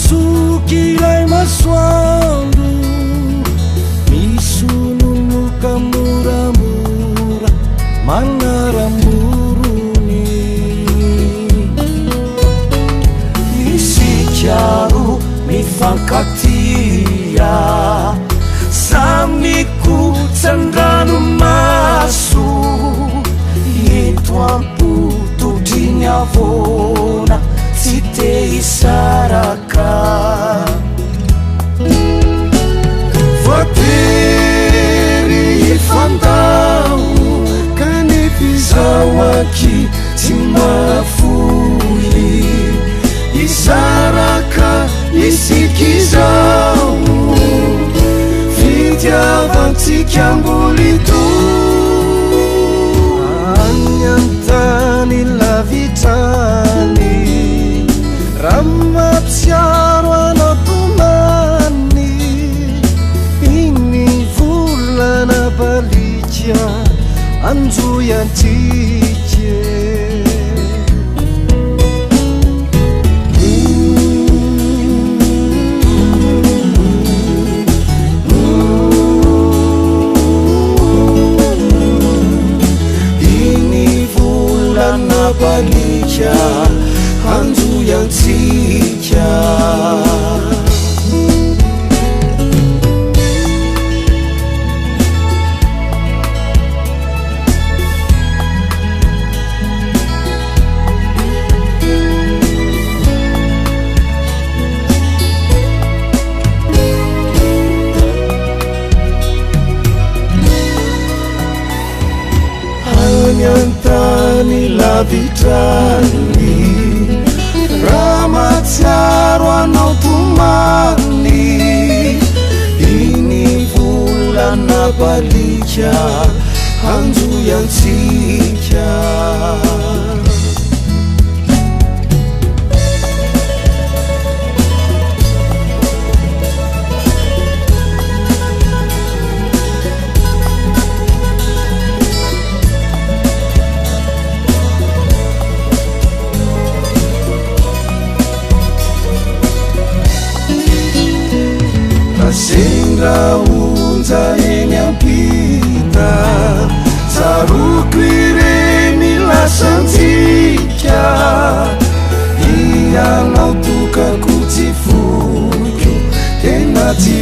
Sukilay masoandro misononoka moramora manaramorony isikiaro mifankatia samikotsandranomaso eto ampotodriny avona tsy te hisaraka voatery ifandao kanefizao aky tsy mafoly isaraka isikizao fitiavantsika ambolito any antany lavitany ramatsiaro anatomany iny volana balika anjoyantsike iny volana balika anjoyantsika any antany lavitany ramatsiaro anao tomany iny volana balika anjoyantsika sendra onja eny ampita saroko ireny lasantsika ianao tokako tsy foko tena tsy